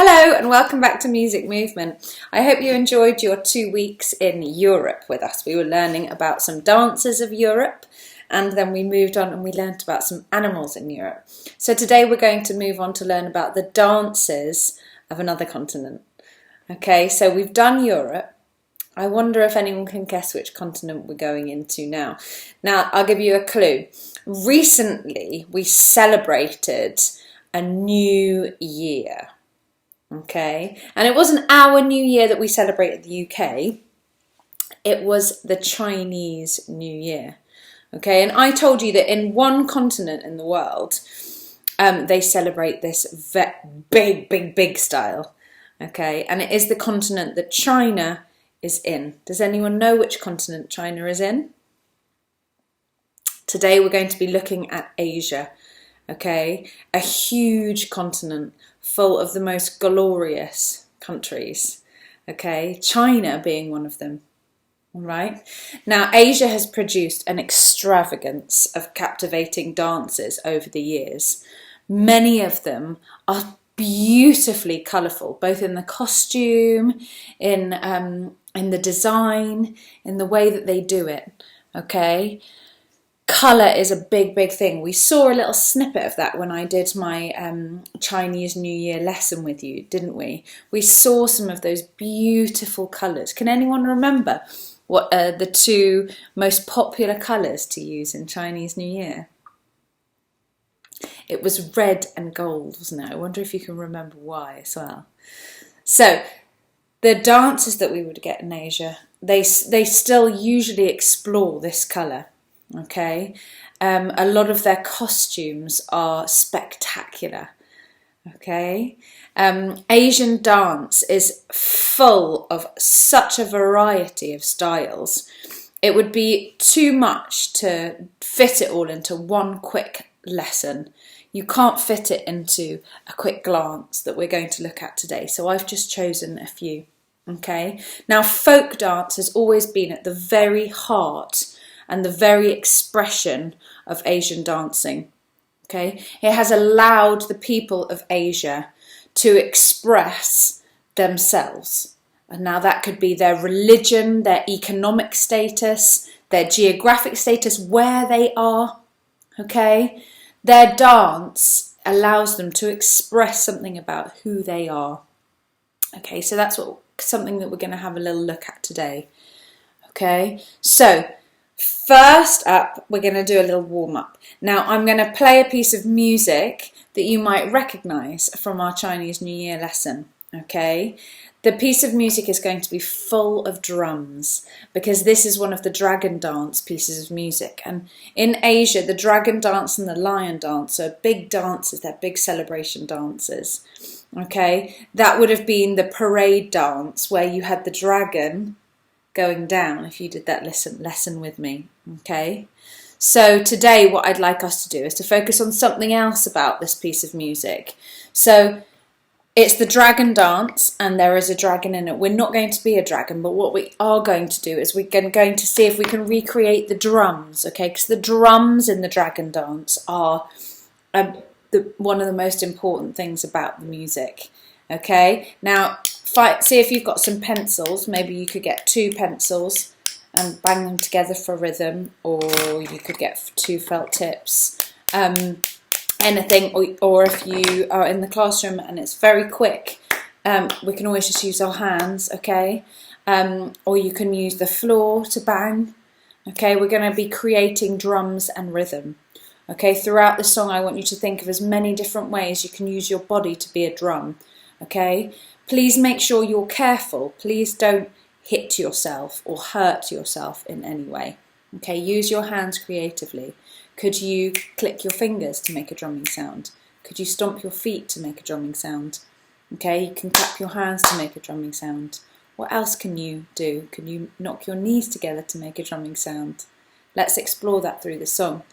Hello and welcome back to Music Movement. I hope you enjoyed your 2 weeks in Europe with us. We were learning about some dances of Europe and then we moved on and we learned about some animals in Europe. So today we're going to move on to learn about the dances of another continent. Okay, so we've done Europe. I wonder if anyone can guess which continent we're going into now. Now, I'll give you a clue. Recently, we celebrated a new year. Okay, and it wasn't our New Year that we celebrated the UK, it was the Chinese New Year. Okay, and I told you that in one continent in the world, they celebrate this big style. Okay, and it is the continent that China is in. Does anyone know which continent China is in? Today we're going to be looking at Asia. Okay, a huge continent full of the most glorious countries, okay, China being one of them, all right? Now, Asia has produced an extravagance of captivating dances over the years. Many of them are beautifully colourful, both in the costume, in the design, in the way that they do it, okay? Colour is a big thing. We saw a little snippet of that when I did my Chinese New Year lesson with you, didn't we? We saw some of those beautiful colours. Can anyone remember what are the two most popular colours to use in Chinese New Year? It was red and gold, wasn't it? I wonder if you can remember why as well. So the dances that we would get in Asia, they still usually explore this colour. Okay, a lot of their costumes are spectacular. Okay, Asian dance is full of such a variety of styles. It would be too much to fit it all into one quick lesson. You can't fit it into a quick glance that we're going to look at today. So I've just chosen a few. Okay, now folk dance has always been at the very heart and the very expression of Asian dancing. Okay, it has allowed the people of Asia to express themselves. And now that could be their religion, their economic status, their geographic status, where they are. Okay, their dance allows them to express something about who they are. Okay, so that's something that we're going to have a little look at today. Okay, so first up, we're going to do a little warm-up. Now, I'm going to play a piece of music that you might recognise from our Chinese New Year lesson, okay? The piece of music is going to be full of drums because this is one of the dragon dance pieces of music. And in Asia, the dragon dance and the lion dance are big dances, they're big celebration dances, okay? That would have been the parade dance where you had the dragon going down if you did that lesson with me, okay? So today what I'd like us to do is to focus on something else about this piece of music. So it's the dragon dance and there is a dragon in it. We're not going to be a dragon, but what we are going to do is we're going to see if we can recreate the drums, okay? Because the drums in the dragon dance are one of the most important things about the music, okay? Now, see if you've got some pencils. Maybe you could get 2 pencils and bang them together for rhythm, or you could get 2 felt tips, anything, or if you are in the classroom and it's very quick, we can always just use our hands, okay? Or you can use the floor to bang, okay? We're going to be creating drums and rhythm, okay? Throughout the song, I want you to think of as many different ways you can use your body to be a drum, okay? Please make sure you're careful. Please don't hit yourself or hurt yourself in any way. Okay, use your hands creatively. Could you click your fingers to make a drumming sound? Could you stomp your feet to make a drumming sound? Okay, you can clap your hands to make a drumming sound. What else can you do? Can you knock your knees together to make a drumming sound? Let's explore that through the song.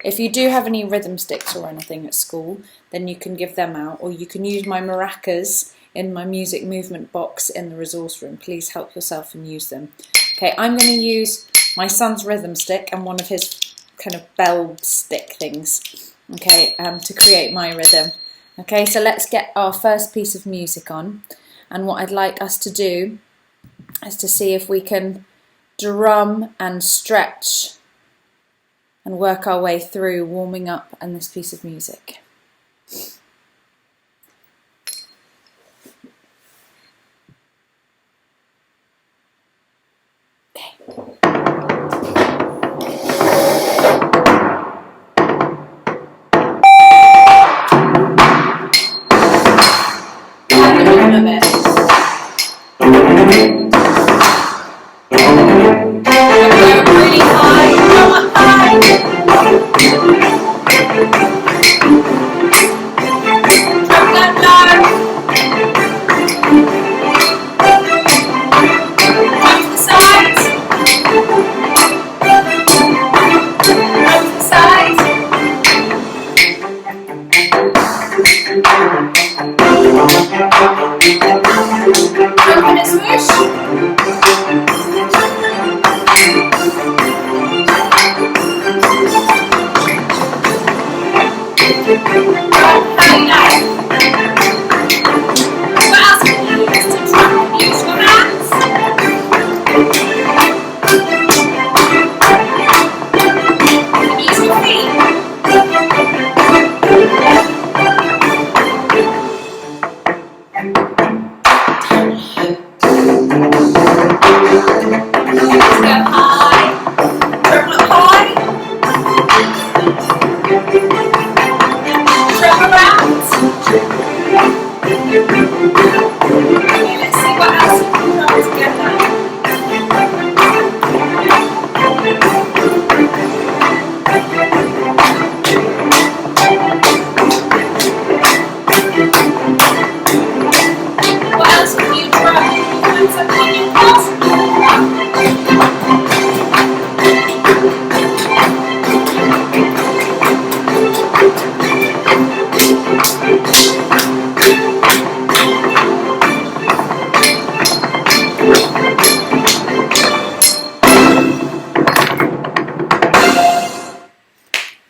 If you do have any rhythm sticks or anything at school, then you can give them out, or you can use my maracas in my music movement box in the resource room. Please help yourself and use them. Okay, I'm going to use my son's rhythm stick and one of his kind of bell stick things, okay, to create my rhythm. Okay, so let's get our first piece of music on. And what I'd like us to do is to see if we can drum and stretch and work our way through warming up and this piece of music.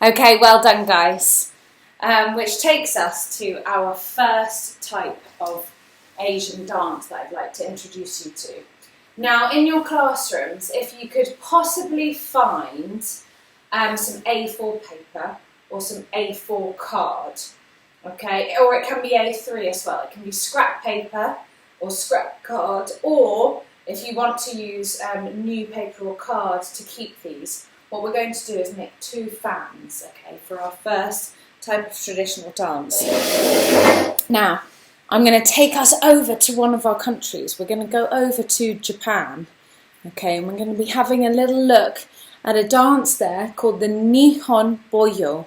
Okay, well done guys. Which takes us to our first type of Asian dance that I'd like to introduce you to. Now in your classrooms, if you could possibly find some A4 paper or some A4 card, okay, or it can be A3 as well. It can be scrap paper or scrap card, or if you want to use new paper or cards to keep these, what we're going to do is make 2 fans, okay, for our first type of traditional dance. Now, I'm going to take us over to one of our countries. We're going to go over to Japan, okay, and we're going to be having a little look at a dance there called the Nihon Boyo.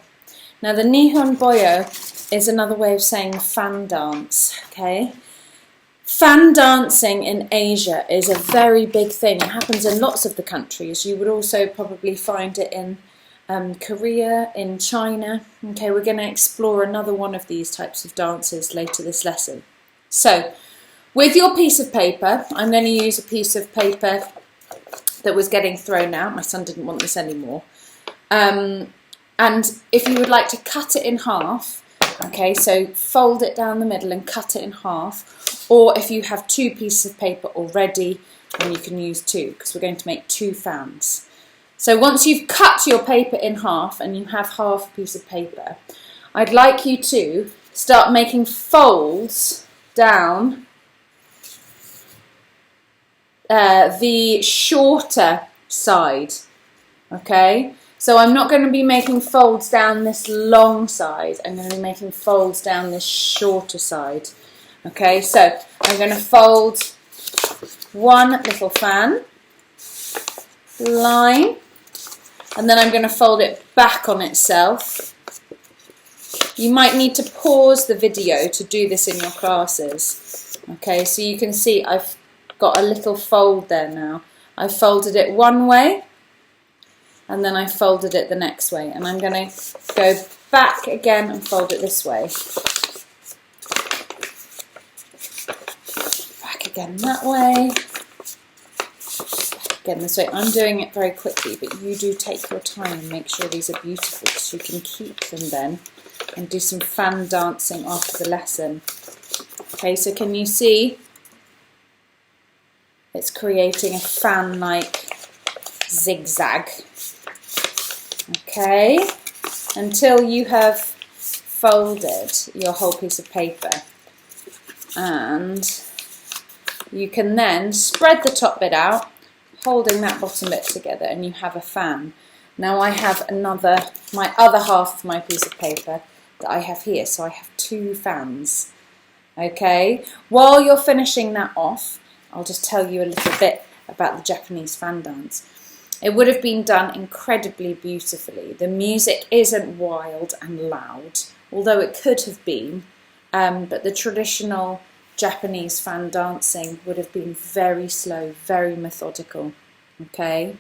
Now, the Nihon Boyo is another way of saying fan dance, okay? Fan dancing in Asia is a very big thing. It happens in lots of the countries. You would also probably find it in Korea, in China. Okay, we're going to explore another one of these types of dances later this lesson. So, with your piece of paper, I'm going to use a piece of paper that was getting thrown out. My son didn't want this anymore. And if you would like to cut it in half, okay, so fold it down the middle and cut it in half. Or if you have 2 pieces of paper already, then you can use 2, because we're going to make 2 fans. So once you've cut your paper in half and you have half a piece of paper, I'd like you to start making folds down the shorter side, okay? So I'm not going to be making folds down this long side, I'm going to be making folds down this shorter side. Okay, so I'm going to fold one little fan line, and then I'm going to fold it back on itself. You might need to pause the video to do this in your classes. Okay, so you can see I've got a little fold there now. I folded it one way, and then I folded it the next way, and I'm going to go back again and fold it this way. Again that way, again this way. I'm doing it very quickly, but you do take your time and make sure these are beautiful, because you can keep them then and do some fan dancing after the lesson. Okay, so can you see? It's creating a fan-like zigzag. Okay, until you have folded your whole piece of paper, and you can then spread the top bit out, holding that bottom bit together, and you have a fan. Now I have my other half of my piece of paper that I have here, so I have 2 fans. Okay, while you're finishing that off, I'll just tell you a little bit about the Japanese fan dance. It would have been done incredibly beautifully. The music isn't wild and loud, although it could have been, but the traditional Japanese fan dancing would have been very slow, very methodical. Okay,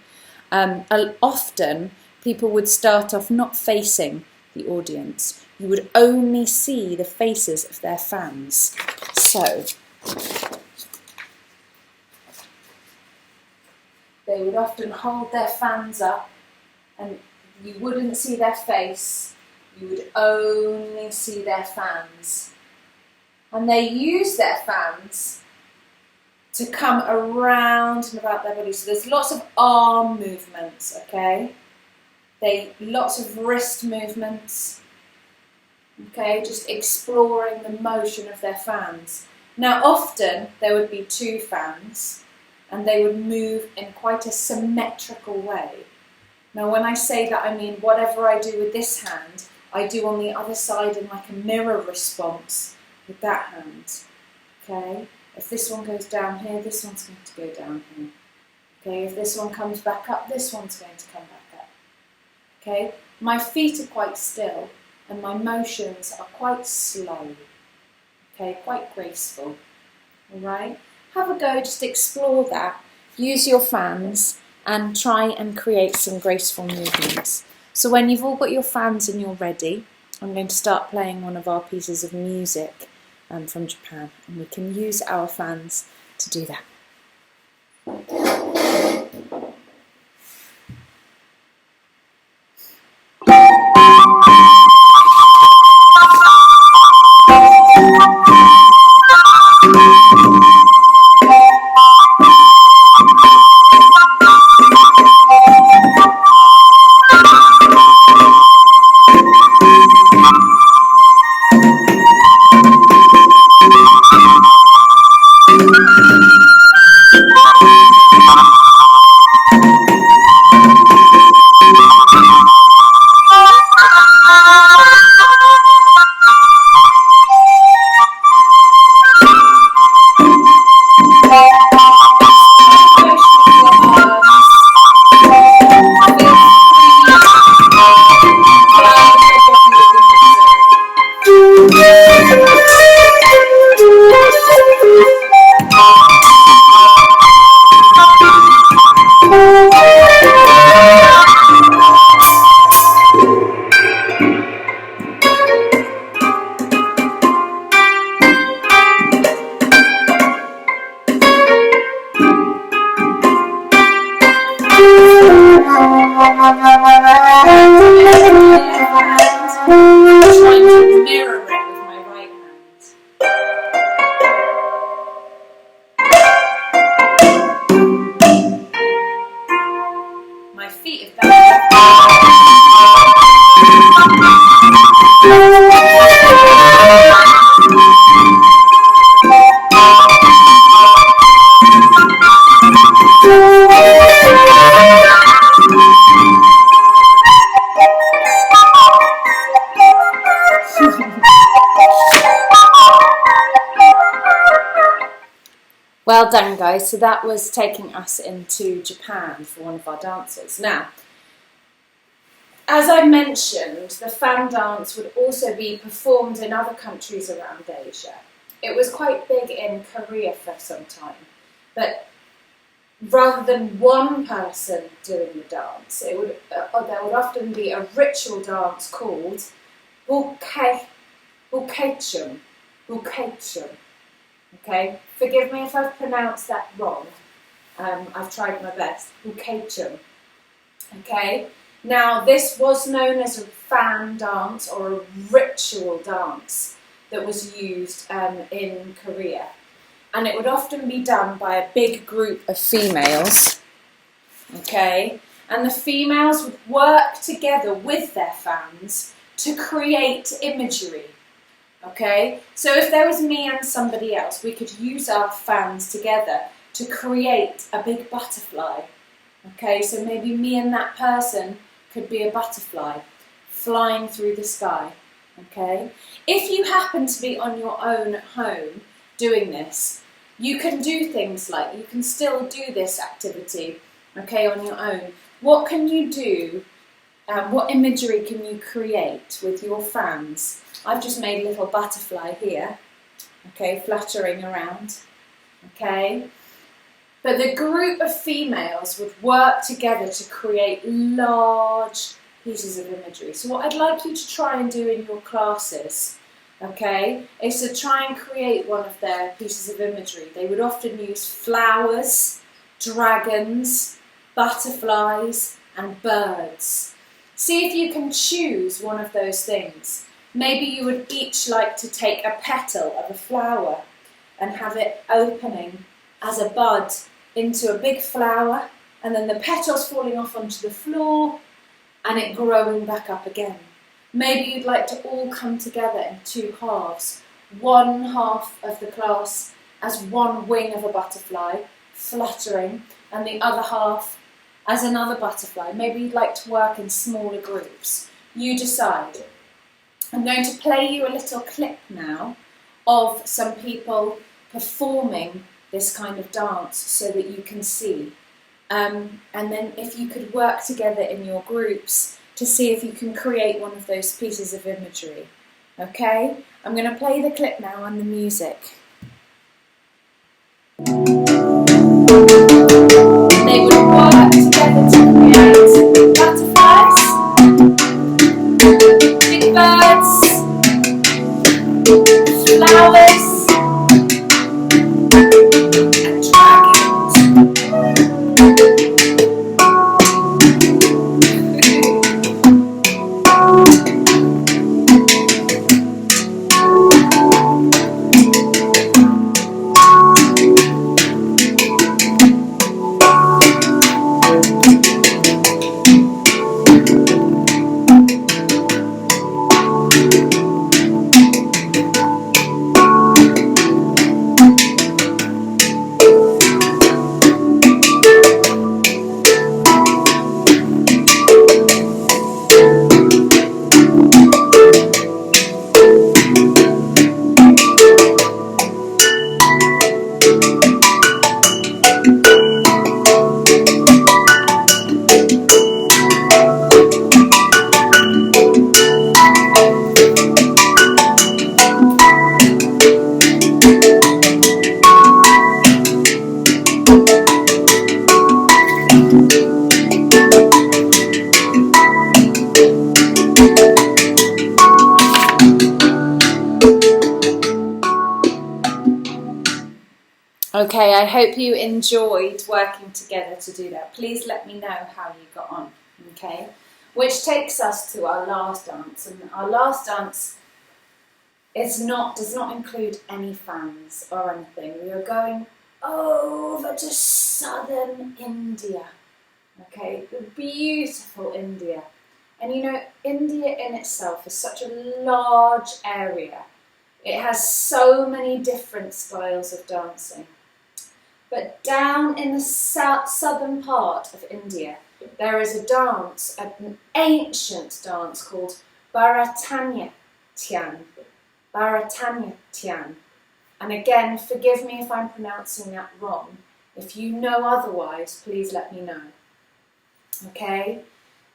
often people would start off not facing the audience. You would only see the faces of their fans. So they would often hold their fans up, and you wouldn't see their face, you would only see their fans. And they use their fans to come around and about their body. So there's lots of arm movements, okay? Lots of wrist movements, okay? Just exploring the motion of their fans. Now often there would be 2 fans, and they would move in quite a symmetrical way. Now when I say that, I mean whatever I do with this hand, I do on the other side in like a mirror response with that hand. Okay? If this one goes down here, this one's going to go down here. Okay? If this one comes back up, this one's going to come back up. Okay? My feet are quite still, and my motions are quite slow. Okay? Quite graceful. Alright? Have a go, just explore that, use your fans and try and create some graceful movements. So when you've all got your fans and you're ready, I'm going to start playing one of our pieces of music from Japan, and we can use our fans to do that. Well done, guys. So that was taking us into Japan for one of our dances. Now, as I mentioned, the fan dance would also be performed in other countries around Asia. It was quite big in Korea for some time, but rather than one person doing the dance, there would often be a ritual dance called bukkechum. Okay, forgive me if I've pronounced that wrong. I've tried my best. Bukkechum. Okay, Now, this was known as a fan dance or a ritual dance that was used in Korea. And it would often be done by a big group of females, okay? And the females would work together with their fans to create imagery, okay? So if there was me and somebody else, we could use our fans together to create a big butterfly, okay? So maybe me and that person could be a butterfly flying through the sky, okay? If you happen to be on your own at home doing this, you can do things like, you can still do this activity, okay, on your own. What can you do? What imagery can you create with your fans? I've just made a little butterfly here, okay, fluttering around, okay? But the group of females would work together to create large pieces of imagery. So what I'd like you to try and do in your classes, okay, is to try and create one of their pieces of imagery. They would often use flowers, dragons, butterflies, and birds. See if you can choose one of those things. Maybe you would each like to take a petal of a flower and have it opening as a bud into a big flower, and then the petals falling off onto the floor and it growing back up again. Maybe you'd like to all come together in two halves. One half of the class as one wing of a butterfly fluttering, and the other half as another butterfly. Maybe you'd like to work in smaller groups. You decide. I'm going to play you a little clip now of some people performing this kind of dance so that you can see. And then if you could work together in your groups to see if you can create one of those pieces of imagery. Okay? I'm going to play the clip now and the music. They would work together to create butterflies, big birds, flowers, and dragons. Okay, I hope you enjoyed working together to do that. Please let me know how you got on, okay? Which takes us to our last dance, and our last dance does not include any fans or anything. We are going over to southern India, okay? The beautiful India. And you know, India in itself is such a large area. It has so many different styles of dancing. But down in the southern part of India, there is a dance, an ancient dance called Bharatanatyam. Bharatanatyam. And again, forgive me if I'm pronouncing that wrong. If you know otherwise, please let me know. Okay?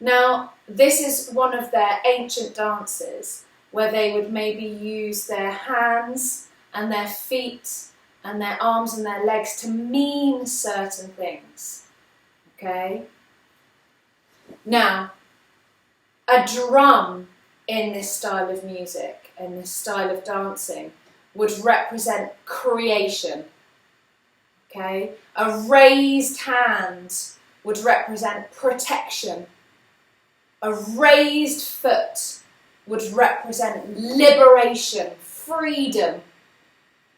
Now, this is one of their ancient dances where they would maybe use their hands and their feet and their arms and their legs to mean certain things, okay? Now, a drum in this style of music, in this style of dancing, would represent creation, okay? A raised hand would represent protection, A raised foot would represent liberation, freedom,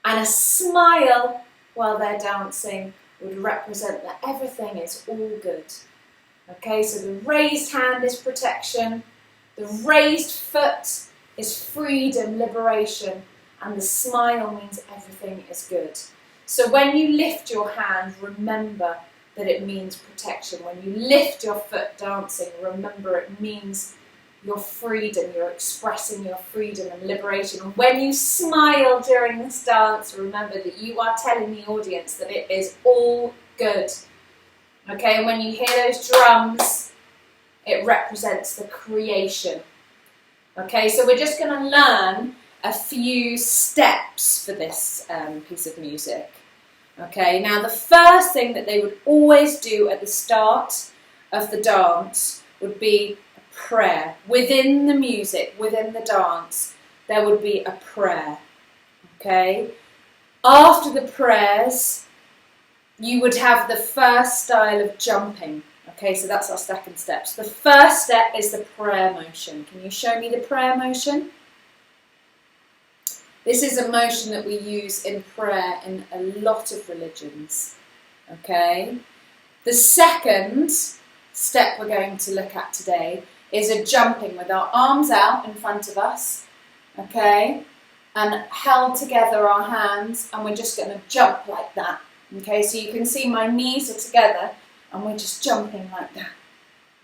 and a smile while they're dancing would represent that everything is all good. Okay, so the raised hand is protection, the raised foot is freedom, liberation, and the smile means everything is good. So when you lift your hand, remember that it means protection. When you lift your foot dancing, remember it means your freedom, you're expressing your freedom and liberation. And when you smile during this dance, remember that you are telling the audience that it is all good. Okay, and when you hear those drums, it represents the creation. Okay, so we're just going to learn a few steps for this piece of music. Okay, now the first thing that they would always do at the start of the dance would be a prayer. Within the music, within the dance, there would be a prayer. Okay, after the prayers, you would have the first style of jumping. Okay, so that's our second step. So the first step is the prayer motion. Can you show me the prayer motion? This is a motion that we use in prayer in a lot of religions. Okay? The second step we're going to look at today is a jumping with our arms out in front of us. Okay? And held together our hands, and we're just going to jump like that. Okay, so you can see my knees are together and we're just jumping like that.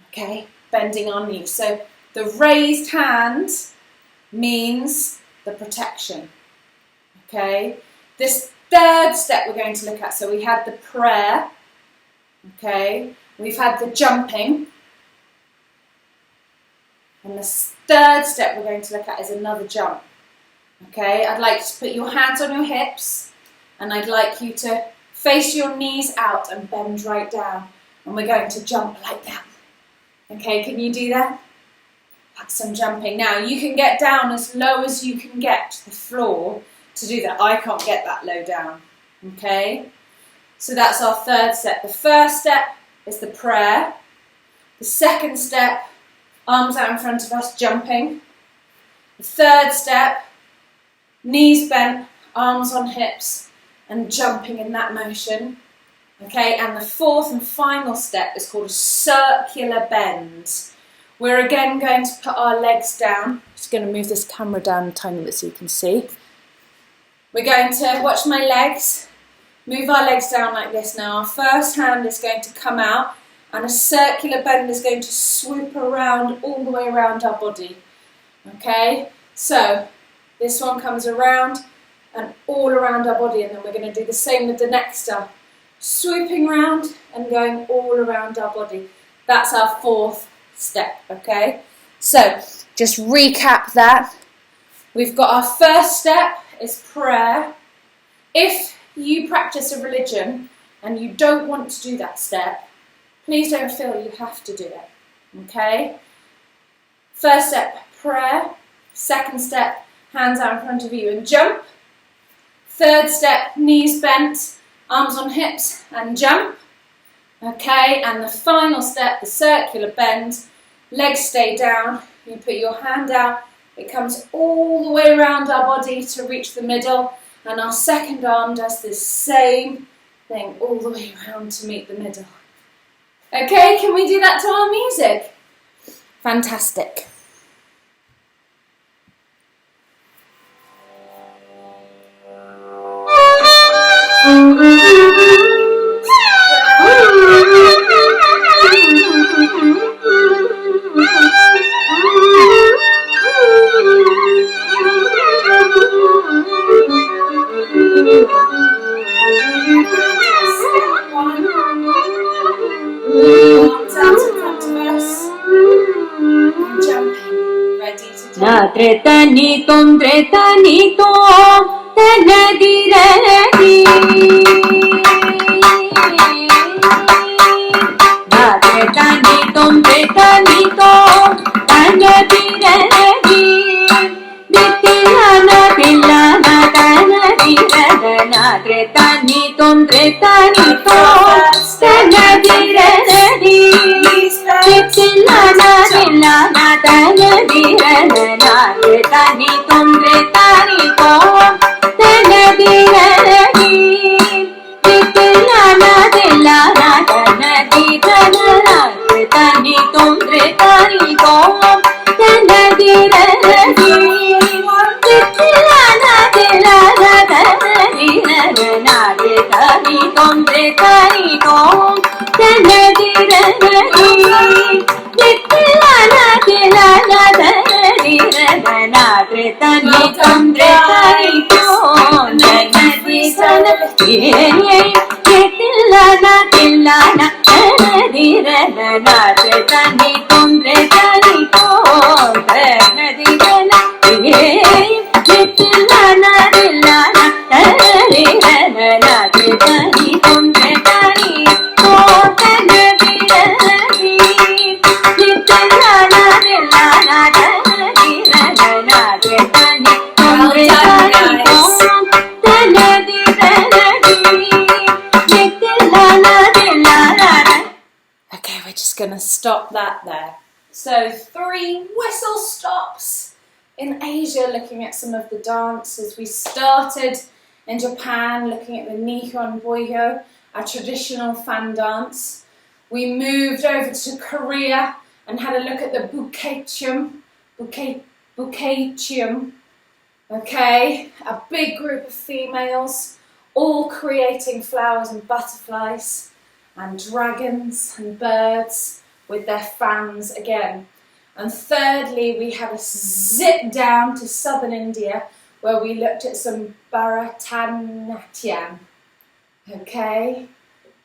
Okay, bending our knees. So the raised hand means the protection. Okay, this third step we're going to look at. So we had the prayer. Okay, we've had the jumping. And the third step we're going to look at is another jump. Okay, I'd like you to put your hands on your hips and I'd like you to face your knees out and bend right down. And we're going to jump like that. Okay, can you do that? That's some jumping. Now, you can get down as low as you can get to the floor to do that. I can't get that low down. Okay? So that's our third step. The first step is the prayer. The second step, arms out in front of us, jumping. The third step, knees bent, arms on hips, and jumping in that motion. Okay, and the fourth and final step is called a circular bend. We're again going to put our legs down. Just going to move this camera down a tiny bit so you can see. We're going to watch my legs. Move our legs down like this now. Our first hand is going to come out and a circular bend is going to swoop around all the way around our body. Okay, so this one comes around and all around our body, and then we're going to do the same with the next step. Swooping round and going all around our body. That's our fourth step, okay? So, just recap that. We've got our first step is prayer. If you practice a religion and you don't want to do that step, please don't feel you have to do it, okay? First step, prayer. Second step, hands out in front of you and jump. Third step, knees bent, arms on hips and jump. Okay, and the final step, the circular bend, legs stay down, you put your hand out, it comes all the way around our body to reach the middle, and our second arm does the same thing all the way around to meet the middle. Okay, can we do that to our music? Fantastic. Tretani tom tanadi radi. Tretani tom tanadi radi. Dittilana tillana tanadi radana. Tretani tom tanadi radi. Dittilana tillana na re ta ni tom re ta ni tom ta na di ra di di la na de la na ta na di ra na re ta ni tom re ta ni tom ta na di ra di di la na de la na ta na di ra na re ta ni tom re ta ni tom ta na di ra di la na de la na ta na di ra na re ta ni tom re ta ni tom ta na di ra di la na de la na ta na di ra na re ta ni tom re ta ni tom ta na di ra na la na de la na ta na di ra na re ta ni tom re ta ni tom ta na di ra di la na de la na ta na di ra na re ta ni tom re ta ni tom ta na di ra di la na de la na. Okay, we're just going to stop that there. So 3 whistle stops in Asia, looking at some of the dances. We started in Japan, looking at the Nihon Boiho, our traditional fan dance. We moved over to Korea and had a look at the bukaecheum, okay, a big group of females, all creating flowers and butterflies and dragons and birds with their fans again. And thirdly, we had a zip down to southern India where we looked at some Bharatanatyam. Okay,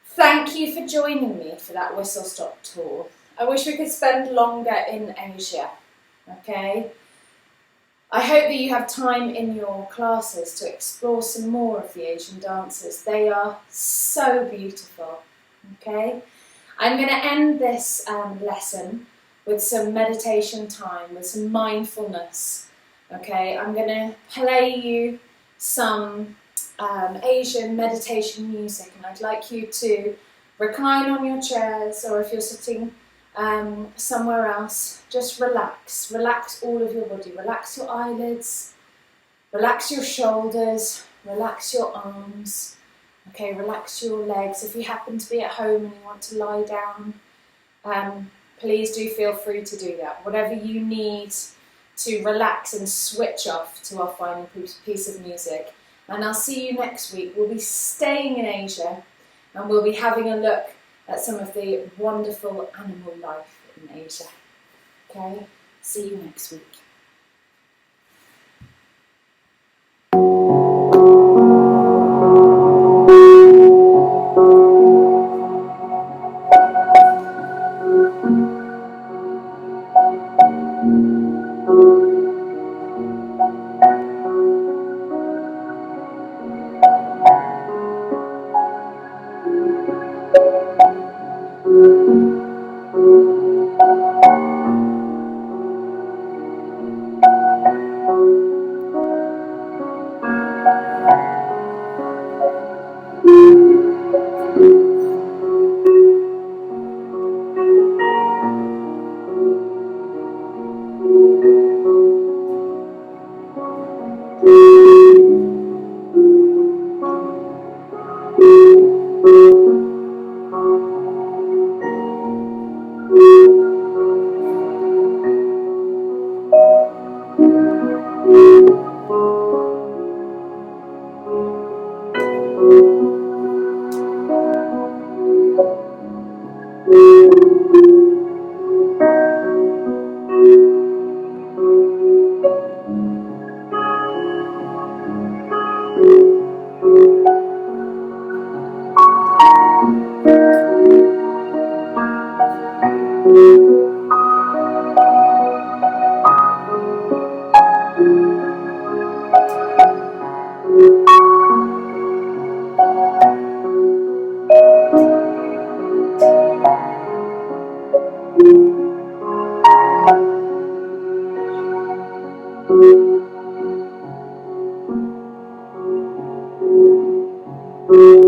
thank you for joining me for that whistle stop tour. I wish we could spend longer in Asia. Okay, I hope that you have time in your classes to explore some more of the Asian dances. They are so beautiful. Okay, I'm going to end this lesson with some meditation time, with some mindfulness. Okay, I'm going to play you some Asian meditation music, and I'd like you to recline on your chairs, or if you're sitting somewhere else, just relax. Relax all of your body. Relax your eyelids, relax your shoulders, relax your arms. Okay, relax your legs. If you happen to be at home and you want to lie down, please do feel free to do that. Whatever you need to relax and switch off to our final piece of music. And I'll see you next week. We'll be staying in Asia and we'll be having a look at some of the wonderful animal life in Asia. Okay, see you next week. Thank you.